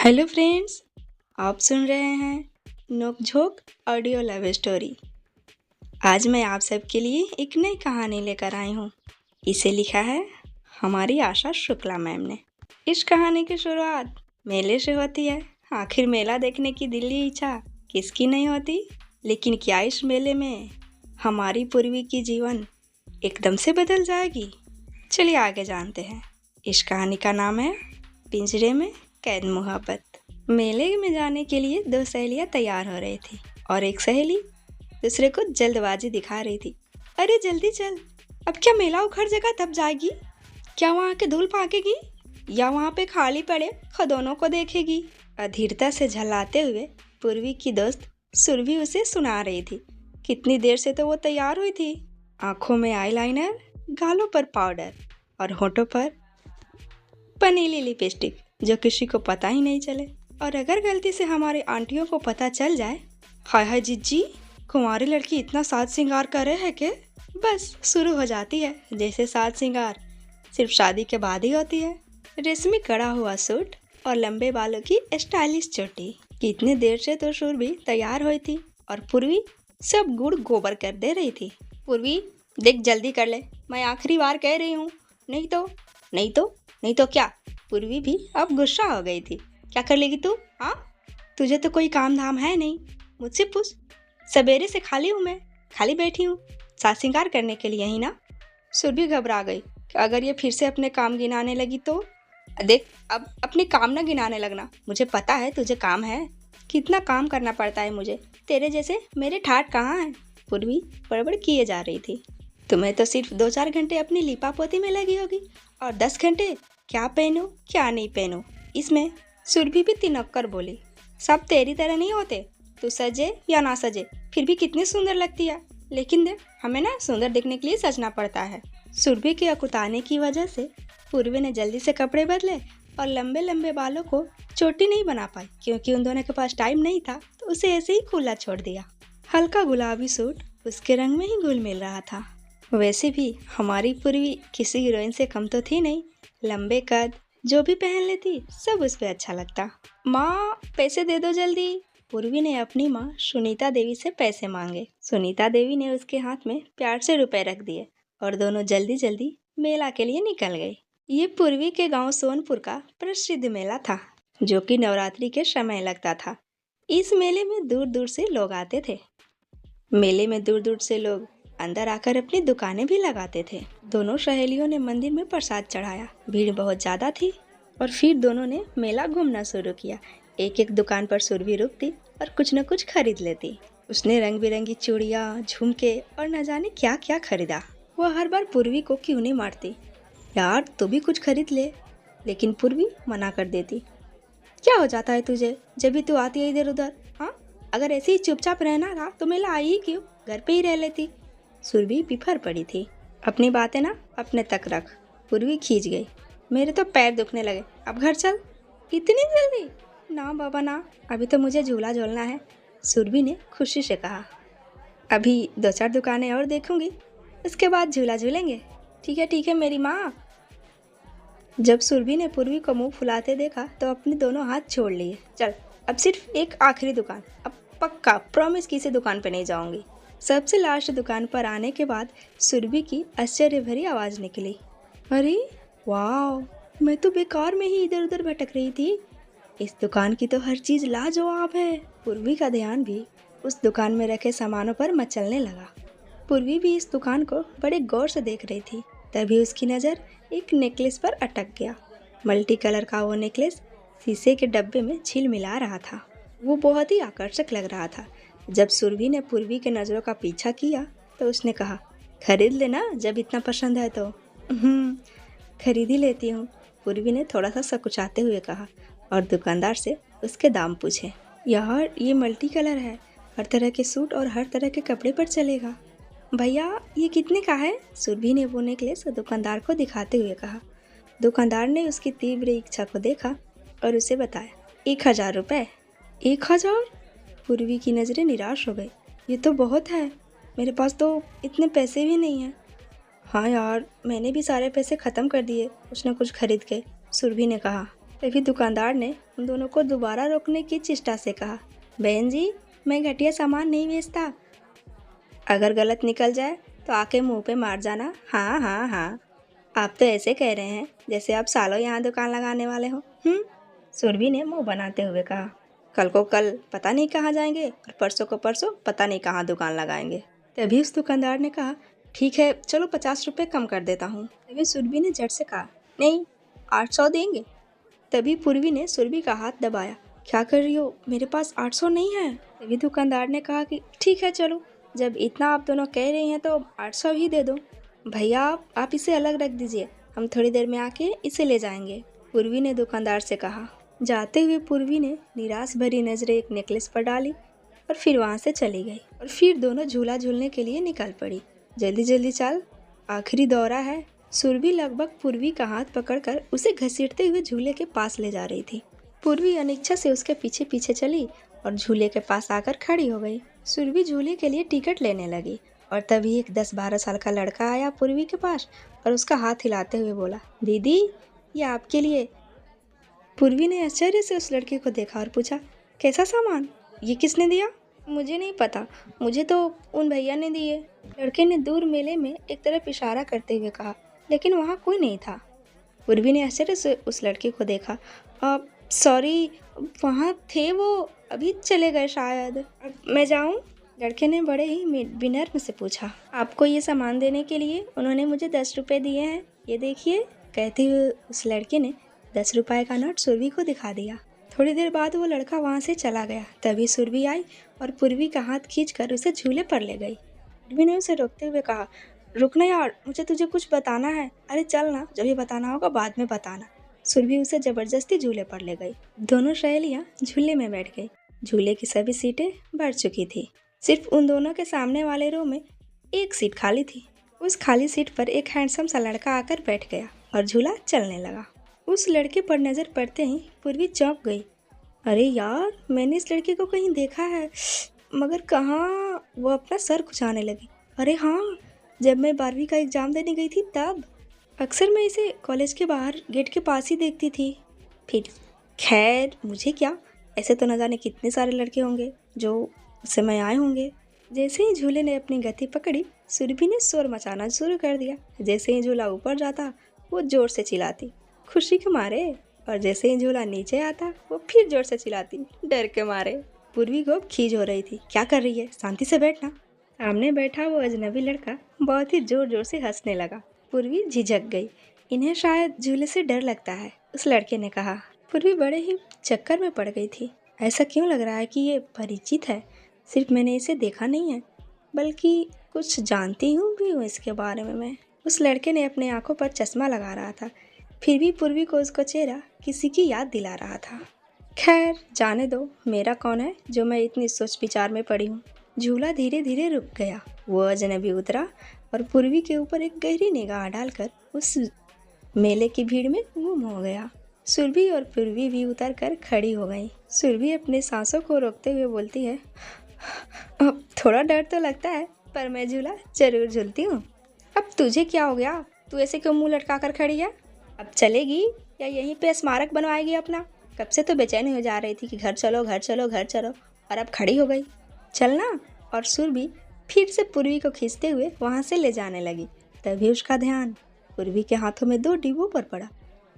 Hello friends, आप सुन रहे हैं नोक-झोंक ऑडियो लव स्टोरी। आज मैं आप सबके लिए एक नई कहानी लेकर आई हूँ। इसे लिखा है हमारी आशा शुक्ला मैम ने। इस कहानी की शुरुआत मेले से होती है। आखिर मेला देखने की दिली इच्छा किसकी नहीं होती, लेकिन क्या इस मेले में हमारी पूर्वी की जीवन एकदम से बदल जाएगी? चलिए आगे जानते हैं। इस कहानी का नाम है पिंजरे में कैद मोहब्बत। मेले में जाने के लिए दो सहेलियां तैयार हो रही थी और एक सहेली दूसरे को जल्दबाजी दिखा रही थी। अरे जल्दी चल, अब क्या मेला उखड़ जाएगा तब जाएगी? क्या वहाँ के धूल फाकेगी या वहाँ पे खाली पड़े खदोनों को देखेगी? अधीरता से झल्लाते हुए पूर्वी की दोस्त सुरभि उसे सुना रही थी। कितनी देर से तो वो तैयार हुई थी, आंखों में आईलाइनर, गालों पर पाउडर और होठों पर पनीली लिपस्टिक, जो किसी को पता ही नहीं चले। और अगर गलती से हमारी आंटियों को पता चल जाए, हाय हाय जीजी, कुंवारी लड़की इतना साज श्रृंगार करे है के? बस शुरू हो जाती है जैसे साज श्रृंगार सिर्फ शादी के बाद ही होती है। रेशमी कड़ा हुआ सूट और लंबे बालों की स्टाइलिश चोटी। कितनी देर से तो सुरभि तैयार हुई थी और पूर्वी सब गुड़ गोबर कर दे रही थी। पूर्वी देख, जल्दी कर ले, मैं आखिरी बार कह रही हूँ, नहीं तो क्या? पूर्वी भी अब गुस्सा हो गई थी। क्या कर लेगी तू? हाँ, तुझे तो कोई काम धाम है नहीं, मुझसे पूछ। सवेरे से खाली हूँ मैं, खाली बैठी हूँ, साज श्रृंगार करने के लिए ही ना। सुरभि घबरा गई कि अगर ये फिर से अपने काम गिनाने लगी तो। देख, अब अपने काम ना गिनाने लगना, मुझे पता है तुझे काम है, कितना काम करना पड़ता है मुझे, तेरे जैसे मेरे ठाठ कहाँ हैं? पूर्वी बड़बड़ किए जा रही थी। तुम्हें तो सिर्फ 2-4 घंटे अपनी लिपा पोती में लगी होगी और 10 घंटे क्या पहनूं क्या नहीं पहनूं इसमें। सुरभि भी तिनक्कर बोली, सब तेरी तरह नहीं होते, तू सजे या ना सजे फिर भी कितनी सुंदर लगती है। लेकिन देख, हमें ना सुंदर दिखने के लिए सजना पड़ता है। सुरभि के अकुताने की वजह से पूर्वी ने जल्दी से कपड़े बदले और लंबे लंबे बालों को चोटी नहीं बना पाई, क्योंकि उन दोनों के पास टाइम नहीं था, तो उसे ऐसे ही खुला छोड़ दिया। हल्का गुलाबी सूट उसके रंग में ही घुल मिल रहा था। वैसे भी हमारी पूर्वी किसी हीरोइन से कम तो थी नहीं। लंबे कद, जो भी पहन लेती सब उस पे अच्छा लगता। माँ, पैसे दे दो जल्दी। पूर्वी ने अपनी माँ सुनीता देवी से पैसे मांगे। सुनीता देवी ने उसके हाथ में प्यार से रुपए रख दिए और दोनों जल्दी जल्दी मेला के लिए निकल गई। ये पूर्वी के गांव सोनपुर का प्रसिद्ध मेला था, जो कि नवरात्रि के समय लगता था। इस मेले में दूर दूर से लोग आते थे। मेले में दूर दूर से लोग अंदर आकर अपनी दुकानें भी लगाते थे। दोनों सहेलियों ने मंदिर में प्रसाद चढ़ाया। भीड़ बहुत ज्यादा थी और फिर दोनों ने मेला घूमना शुरू किया। एक एक दुकान पर सुरभि रुकती और कुछ न कुछ खरीद लेती। उसने रंग बिरंगी चूड़ियाँ, झुमके और न जाने क्या क्या खरीदा। वह हर बार पूर्वी को क्यों नहीं मारती, यार तू भी कुछ खरीद ले, लेकिन पूर्वी मना कर देती। क्या हो जाता है तुझे जब भी तू आती है इधर उधर? हाँ, अगर ऐसे ही चुपचाप रहना था तो मेला आई ही क्यों, घर पे ही रह लेती। सुरभि बिफर पड़ी थी। अपनी बातें ना अपने तक रख। पूर्वी खींच गई। मेरे तो पैर दुखने लगे, अब घर चल। इतनी जल्दी? ना बाबा ना, अभी तो मुझे झूला झूलना है, सुरभि ने खुशी से कहा। अभी 2-4 दुकानें और देखूंगी, उसके बाद झूला झूलेंगे। ठीक है मेरी माँ। जब सुरभि ने पूर्वी को मुंह फुलाते देखा तो अपने दोनों हाथ छोड़ लिए। चल, अब सिर्फ एक आखिरी दुकान, अब पक्का प्रॉमिस किसी दुकान पे नहीं जाऊंगी। सबसे लास्ट दुकान पर आने के बाद सुरभि की आश्चर्य भरी आवाज निकली। अरे वाह, मैं तो बेकार में ही इधर उधर भटक रही थी, इस दुकान की तो हर चीज लाजवाब है। पूर्वी का ध्यान भी उस दुकान में रखे सामानों पर मचलने लगा। पूर्वी भी इस दुकान को बड़े गौर से देख रही थी। तभी उसकी नज़र एक नेकलेस पर अटक गया। मल्टी कलर का वो नेकलेस शीशे के डब्बे में झिलमिला रहा था। वो बहुत ही आकर्षक लग रहा था। जब सुरभि ने पूर्वी के नज़रों का पीछा किया तो उसने कहा, खरीद लेना जब इतना पसंद है तो। खरीद ही लेती हूँ, पूर्वी ने थोड़ा सा सकुचाते हुए कहा और दुकानदार से उसके दाम पूछे। यार ये मल्टी कलर है, हर तरह के सूट और हर तरह के कपड़े पर चलेगा। भैया ये कितने का है? सुरभि ने वो नेकलेस दुकानदार को दिखाते हुए कहा। दुकानदार ने उसकी तीव्र इच्छा को देखा और उसे बताया, 1000 रुपये। 1000? पूर्वी की नज़रें निराश हो गई। ये तो बहुत है, मेरे पास तो इतने पैसे भी नहीं हैं। हाँ यार, मैंने भी सारे पैसे ख़त्म कर दिए कुछ न कुछ खरीद के, सुरभि ने कहा। तभी दुकानदार ने उन दोनों को दोबारा रोकने की चेष्टा से कहा, बहन जी, मैं घटिया सामान नहीं बेचता। अगर गलत निकल जाए तो आके मुंह पे मार जाना। हाँ हाँ हाँ, आप तो ऐसे कह रहे हैं जैसे आप सालों यहाँ दुकान लगाने वाले हो। सुरभि ने मुंह बनाते हुए कहा, कल को कल पता नहीं कहाँ जाएंगे और परसों को परसों पता नहीं कहाँ दुकान लगाएंगे। तभी उस दुकानदार ने कहा, ठीक है चलो 50 रुपये कम कर देता हूँ। तभी सुरभि ने झट से कहा, नहीं 800 देंगे। तभी पूर्वी ने सुरभि का हाथ दबाया, क्या कर रही हो, मेरे पास 800 नहीं है। तभी दुकानदार ने कहा कि ठीक है चलो, जब इतना आप दोनों कह रही हैं तो 800 ही दे दो। भैया आप इसे अलग रख दीजिए, हम थोड़ी देर में आके इसे ले जाएंगे, पूर्वी ने दुकानदार से कहा। जाते हुए पूर्वी ने निराश भरी नजरें एक नेकलेस पर डाली और फिर वहाँ से चली गई। और फिर दोनों झूला झूलने के लिए निकल पड़ी। जल्दी जल्दी चल, आखिरी दौरा है। सुरभि लगभग पूर्वी का हाथ पकड़कर उसे घसीटते हुए झूले के पास ले जा रही थी। पूर्वी अनिच्छा से उसके पीछे पीछे चली और झूले के पास आकर खड़ी हो गई। सुरभि झूले के लिए टिकट लेने लगी और तभी एक 10-12 साल का लड़का आया पूर्वी के पास और उसका हाथ हिलाते हुए बोला, दीदी ये आपके लिए। पूर्वी ने आश्चर्य से उस लड़के को देखा और पूछा, कैसा सामान, ये किसने दिया? मुझे नहीं पता, मुझे तो उन भैया ने दिए। लड़के ने दूर मेले में एक तरफ इशारा करते हुए कहा, लेकिन वहाँ कोई नहीं था। पूर्वी ने आश्चर्य से उस लड़के को देखा। सॉरी, वहाँ थे वो, अभी चले गए शायद। मैं जाऊँ? लड़के ने बड़े ही विनम्र से पूछा। आपको ये सामान देने के लिए उन्होंने मुझे 10 रुपये दिए हैं, ये देखिए। कहते हुए उस लड़के ने 10 रुपये का नोट सुरभि को दिखा दिया। थोड़ी देर बाद वो लड़का वहाँ से चला गया। तभी सुरभि आई और पूर्वी का हाथ खींचकर उसे झूले पर ले गई। पूर्वी ने उसे रोकते हुए कहा, रुकना यार, मुझे तुझे कुछ बताना है। अरे चल ना, जब ये बताना होगा बाद में बताना। सुरभि उसे जबरदस्ती झूले पर ले गई। दोनों सहेलियां झूले में बैठ गई। झूले की सभी सीटें भर चुकी थी। सिर्फ उन दोनों के सामने वाले रो में एक सीट खाली थी। उस खाली सीट पर एक हैंडसम सा लड़का आकर बैठ गया और झूला चलने लगा। उस लड़के पर नजर पड़ते ही पूर्वी चौंक गई। अरे यार, मैंने इस लड़के को कहीं देखा है, मगर कहाँ? वो अपना सर खुजाने लगी। अरे हाँ, जब मैं 12वीं का एग्जाम देने गई थी तब। अक्सर मैं इसे कॉलेज के बाहर गेट के पास ही देखती थी। फिर खैर मुझे क्या, ऐसे तो न जाने कितने सारे लड़के होंगे जो उस समय आए होंगे। जैसे ही झूले ने अपनी गति पकड़ी, सुरभि ने शोर मचाना शुरू कर दिया। जैसे ही झूला ऊपर जाता वो जोर से चिल्लाती खुशी के मारे, और जैसे ही झूला नीचे आता वो फिर जोर से चिल्लाती डर के मारे। पूर्वी को खींच हो रही थी। क्या कर रही है, शांति से बैठना। सामने बैठा वो अजनबी लड़का बहुत ही जोर जोर से हंसने लगा। पूर्वी झिझक गई। इन्हें शायद झूले से डर लगता है, उस लड़के ने कहा। पूर्वी बड़े ही चक्कर में पड़ गई थी। ऐसा क्यों लग रहा है कि ये परिचित है? सिर्फ मैंने इसे देखा नहीं है, बल्कि कुछ जानती हूँ भी हूँ इसके बारे में मैं। उस लड़के ने अपने आंखों पर चश्मा लगा रहा था, फिर भी पूर्वी को उसका चेहरा किसी की याद दिला रहा था। खैर जाने दो, मेरा कौन है जो मैं इतनी सोच विचार में पड़ी हूँ। झूला धीरे धीरे रुक गया। वो अजनबी उतरा और पूर्वी के ऊपर एक गहरी निगाह डालकर उस मेले की भीड़ में गुम हो गया। सुरभि और पूर्वी भी उतर कर खड़ी हो गई। सुरभि अपने सांसों को रोकते हुए बोलती है, अब थोड़ा डर तो लगता है, पर मैं झूला जरूर झूलती हूँ। अब तुझे क्या हो गया, तू ऐसे क्यों मुंह लटका कर खड़ी है? अब चलेगी या यहीं पे स्मारक बनवाएगी अपना? कब से तो बेचैनी हो जा रही थी कि घर चलो घर चलो घर चलो, और अब खड़ी हो गई। चलना। और सुरभि फिर से पूर्वी को खींचते हुए वहाँ से ले जाने लगी। तभी उसका ध्यान पूर्वी के हाथों में 2 डिब्बों पर पड़ा।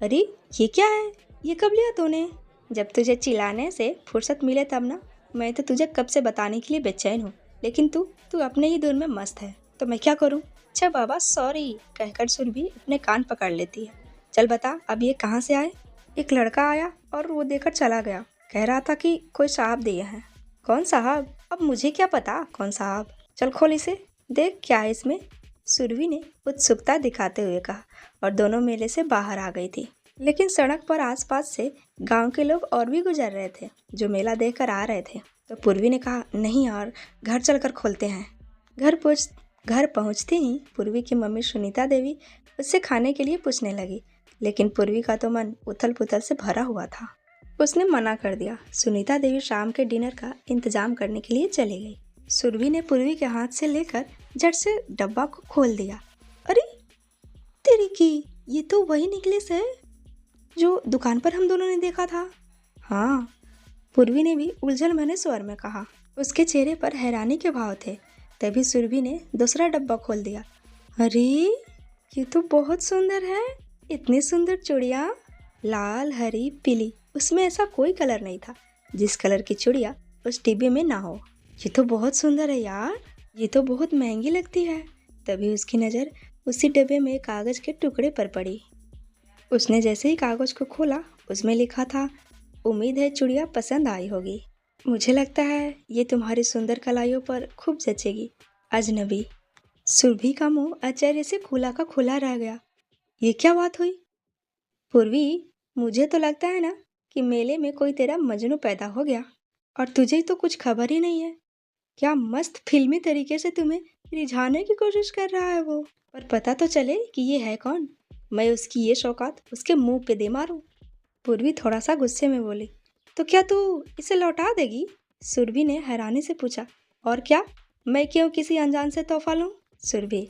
अरे ये क्या है, ये कब लिया तूने? जब तुझे चिल्लाने से फुर्सत मिले तब ना। मैं तो तुझे कब से बताने के लिए बेचैन हूँ, लेकिन तू अपने ही धुन में मस्त है, तो मैं क्या करूँ? अच्छा बाबा सॉरी, कहकर सुरभि अपने कान पकड़ लेती है। चल बता, अब ये कहाँ से आए? एक लड़का आया और वो देकर चला गया, कह रहा था कि कोई साहब दिए हैं। कौन साहब? अब मुझे क्या पता कौन साहब। चल खोल इसे, देख क्या है इसमें। सुरभि ने उत्सुकता दिखाते हुए कहा और दोनों मेले से बाहर आ गई थी। लेकिन सड़क पर आसपास से गांव के लोग और भी गुजर रहे थे जो मेला देखकर आ रहे थे। तो पूर्वी ने कहा, नहीं यार, घर चलकर खोलते हैं। घर पहुंचते ही पूर्वी की मम्मी सुनीता देवी उससे खाने के लिए पूछने लगी, लेकिन पूर्वी का तो मन उथल पुथल से भरा हुआ था। उसने मना कर दिया। सुनीता देवी शाम के डिनर का इंतजाम करने के लिए चली गई। सुरभि ने पूर्वी के हाथ से लेकर झट से डब्बा को खोल दिया। अरे तेरी की, ये तो वही नेकलेस है जो दुकान पर हम दोनों ने देखा था। हाँ, पूर्वी ने भी उलझन भरे स्वर में कहा। उसके चेहरे पर हैरानी के भाव थे। तभी सुरभि ने दूसरा डब्बा खोल दिया। अरे, ये तो बहुत सुंदर है। इतनी सुंदर चूड़ियाँ, लाल, हरी, पीली, उसमें ऐसा कोई कलर नहीं था जिस कलर की चूड़ियाँ उस डिब्बे में ना हो। ये तो बहुत सुंदर है यार, ये तो बहुत महंगी लगती है। तभी उसकी नज़र उसी डब्बे में कागज के टुकड़े पर पड़ी। उसने जैसे ही कागज को खोला, उसमें लिखा था, उम्मीद है चूड़ियाँ पसंद आई होगी। मुझे लगता है ये तुम्हारी सुंदर कलाइयों पर खूब जचेगी, अजनबी। सुरभि का मुंह आश्चर्य से खुला का खुला रह गया। ये क्या बात हुई? पूर्वी, मुझे तो लगता है ना कि मेले में कोई तेरा मजनू पैदा हो गया और तुझे तो कुछ खबर ही नहीं है। क्या मस्त फिल्मी तरीके से तुम्हें रिझाने की कोशिश कर रहा है वो। पर पता तो चले कि ये है कौन। मैं उसकी ये शौकात उसके मुंह पे दे मारूं। पूर्वी थोड़ा सा गुस्से में बोली। तो क्या तू इसे लौटा देगी? सुरभि ने हैरानी से पूछा। और क्या, मैं क्यों किसी अनजान से तोहफा लूं? सुरभि,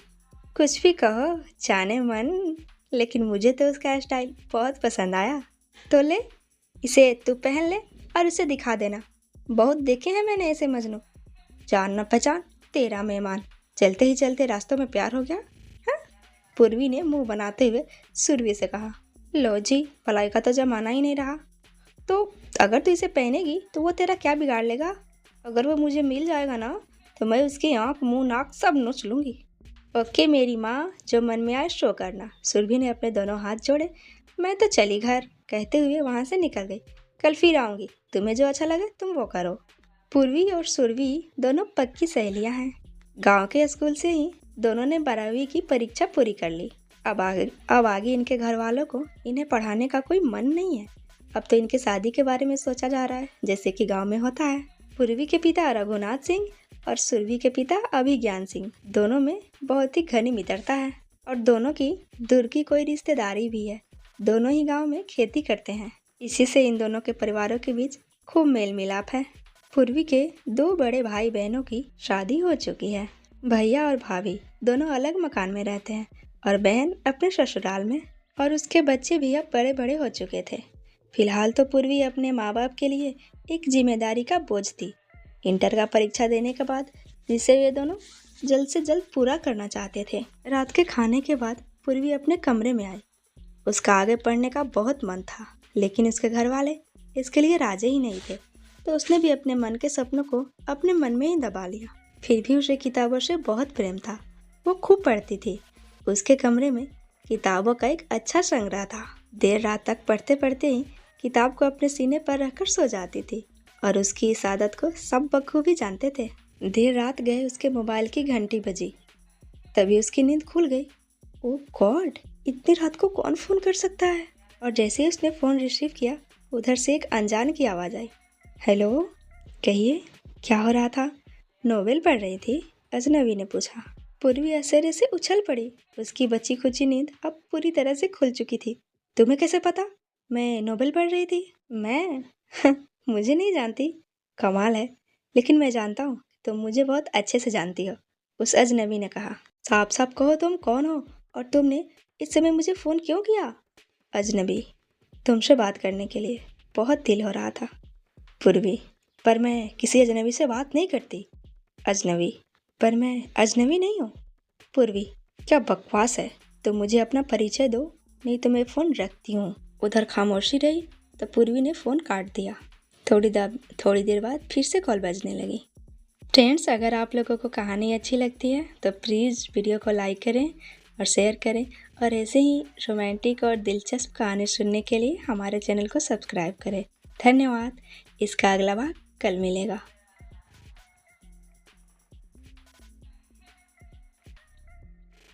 कुछ भी कहो, जाने मन, लेकिन मुझे तो उसका स्टाइल बहुत पसंद आया। तो ले, इसे तू पहन ले और उसे दिखा देना। बहुत देखे हैं मैंने ऐसे मजनू। जान न पहचान, तेरा मेहमान, चलते ही चलते रास्तों में प्यार हो गया। हाँ? पूर्वी ने मुंह बनाते हुए सुरभि से कहा। लो जी, भलाई का तो जमाना ही नहीं रहा। तो अगर तू इसे पहनेगी तो वो तेरा क्या बिगाड़ लेगा? अगर वो मुझे मिल जाएगा ना, तो मैं उसकी आँख, मुंह, नाक सब नोच लूँगी। ओके मेरी माँ, जो मन में आए शो करना। सुरभि ने अपने दोनों हाथ जोड़े। मैं तो चली घर, कहते हुए वहाँ से निकल गई। कल फिर आऊँगी, तुम्हें जो अच्छा लगे तुम वो करो। पूर्वी और सुरभि दोनों पक्की सहेलियां हैं। गांव के स्कूल से ही दोनों ने 12वीं की परीक्षा पूरी कर ली। अब आगे इनके घर वालों को इन्हें पढ़ाने का कोई मन नहीं है। अब तो इनके शादी के बारे में सोचा जा रहा है, जैसे कि गांव में होता है। पूर्वी के पिता रघुनाथ सिंह और सुरभि के पिता अभिज्ञान सिंह, दोनों में बहुत ही घनी मित्रता है और दोनों की दूर की कोई रिश्तेदारी भी है। दोनों ही गाँव में खेती करते हैं। इसी से इन दोनों के परिवारों के बीच खूब मेल मिलाप है। पूर्वी के 2 बड़े भाई बहनों की शादी हो चुकी है। भैया और भाभी दोनों अलग मकान में रहते हैं और बहन अपने ससुराल में। और उसके बच्चे भी अब बड़े बड़े हो चुके थे। फिलहाल तो पूर्वी अपने माँ बाप के लिए एक जिम्मेदारी का बोझ थी। इंटर का परीक्षा देने के बाद, जिसे वे दोनों जल्द से जल्द पूरा करना चाहते थे। रात के खाने के बाद पूर्वी अपने कमरे में आई। उसका आगे पढ़ने का बहुत मन था, लेकिन उसके घर वाले इसके लिए राजी ही नहीं थे। तो उसने भी अपने मन के सपनों को अपने मन में ही दबा लिया। फिर भी उसे किताबों से बहुत प्रेम था। वो खूब पढ़ती थी। उसके कमरे में किताबों का एक अच्छा संग्रह था। देर रात तक पढ़ते पढ़ते ही किताब को अपने सीने पर रखकर सो जाती थी और उसकी इस आदत को सब बखूबी जानते थे। देर रात गए उसके मोबाइल की घंटी बजी। तभी उसकी नींद खुल गई। ओह गॉड, इतनी रात को कौन फ़ोन कर सकता है? और जैसे ही उसने फ़ोन रिसीव किया, उधर से एक अनजान की आवाज़ आई। हेलो, कहिए, क्या हो रहा था? नोवेल पढ़ रही थी? अजनबी ने पूछा। पूर्वी आश्चर्य से उछल पड़ी। उसकी बची खुची नींद अब पूरी तरह से खुल चुकी थी। तुम्हें कैसे पता मैं नोवेल पढ़ रही थी? मैं मुझे नहीं जानती। कमाल है, लेकिन मैं जानता हूँ, तुम मुझे बहुत अच्छे से जानती हो, उस अजनबी ने कहा। साफ साफ कहो तुम कौन हो और तुमने इस समय मुझे फ़ोन क्यों किया? अजनबी, तुमसे बात करने के लिए बहुत दिल हो रहा था। पूर्वी, पर मैं किसी अजनबी से बात नहीं करती। अजनबी, पर मैं अजनबी नहीं हूँ। पूर्वी, क्या बकवास है, तुम मुझे अपना परिचय दो, नहीं तो मैं फ़ोन रखती हूँ। उधर खामोशी रही तो पूर्वी ने फ़ोन काट दिया। थोड़ी देर बाद फिर से कॉल बजने लगी। फ्रेंड्स, अगर आप लोगों को कहानी अच्छी लगती है तो प्लीज़ वीडियो को लाइक करें और शेयर करें, और ऐसे ही रोमांटिक और दिलचस्प कहानी सुनने के लिए हमारे चैनल को सब्सक्राइब करें। धन्यवाद। इसका अगला भाग कल मिलेगा।